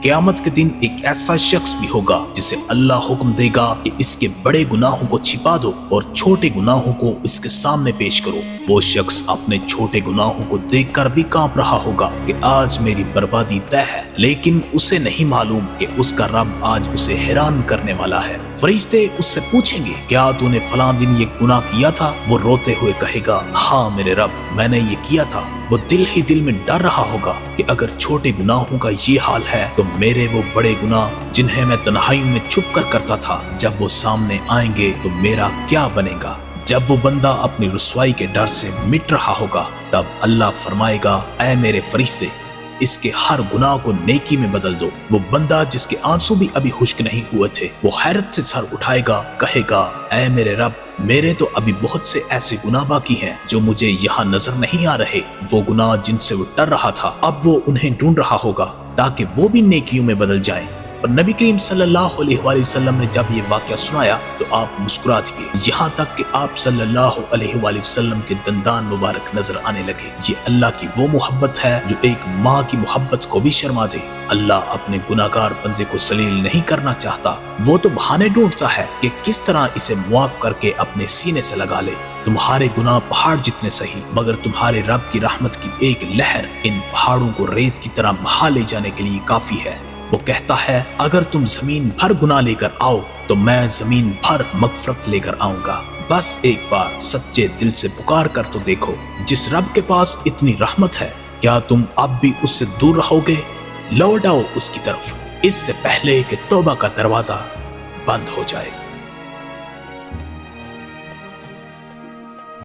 قیامت کے دن ایک ایسا شخص بھی ہوگا جسے اللہ حکم دے گا کہ اس کے بڑے گناہوں کو چھپا دو اور چھوٹے گناہوں کو اس کے سامنے پیش کرو۔ وہ شخص اپنے چھوٹے گناہوں کو دیکھ کر بھی کانپ رہا ہوگا کہ آج میری بربادی طے ہے، لیکن اسے نہیں معلوم کہ اس کا رب آج اسے حیران کرنے والا ہے۔ فرشتے اس سے پوچھیں گے، کیا تو نے فلاں دن یہ گناہ کیا تھا؟ وہ روتے ہوئے کہے گا، ہاں میرے رب، میں نے یہ کیا تھا۔ وہ دل ہی دل میں ڈر رہا ہوگا کہ اگر چھوٹے گناہوں کا یہ حال ہے تو میرے وہ بڑے گناہ جنہیں میں تنہائیوں میں چھپ کر کرتا تھا، جب وہ سامنے آئیں گے تو میرا کیا بنے گا؟ جب وہ بندہ اپنی رسوائی کے ڈر سے مٹ رہا ہوگا، تب اللہ فرمائے گا، اے میرے فرشتے، اس کے ہر گناہ کو نیکی میں بدل دو۔ وہ بندہ جس کے آنسو بھی ابھی خشک نہیں ہوئے تھے، وہ حیرت سے سر اٹھائے گا، کہے گا، اے میرے رب، میرے تو ابھی بہت سے ایسے گناہ باقی ہیں جو مجھے یہاں نظر نہیں آ رہے۔ وہ گناہ جن سے وہ ڈر رہا تھا، اب وہ انہیں ڈھونڈ رہا ہوگا تاکہ وہ بھی نیکیوں میں بدل جائیں۔ اور نبی کریم صلی اللہ علیہ وآلہ وسلم نے جب یہ واقعہ سنایا تو آپ مسکرا دیے، یہاں تک کہ آپ صلی اللہ علیہ وآلہ وسلم کے دندان مبارک نظر آنے لگے۔ یہ اللہ کی وہ محبت ہے جو ایک ماں کی محبت کو بھی شرما دے۔ اللہ اپنے گناہگار بندے کو ذلیل نہیں کرنا چاہتا، وہ تو بہانے ڈھونڈتا ہے کہ کس طرح اسے معاف کر کے اپنے سینے سے لگا لے۔ تمہارے گناہ پہاڑ جتنے سہی، مگر تمہارے رب کی رحمت کی ایک لہر ان پہاڑوں کو ریت کی طرح بہا لے جانے کے لیے کافی ہے۔ وہ کہتا ہے، اگر تم زمین بھر گناہ لے کر آؤ تو میں زمین بھر مغفرت لے کر آؤں گا۔ بس ایک بار سچے دل سے پکار کر تو دیکھو، جس رب کے پاس اتنی رحمت ہے، کیا تم اب بھی اس سے دور رہو گے؟ لوٹ آؤ اس کی طرف، اس سے پہلے کہ توبہ کا دروازہ بند ہو جائے۔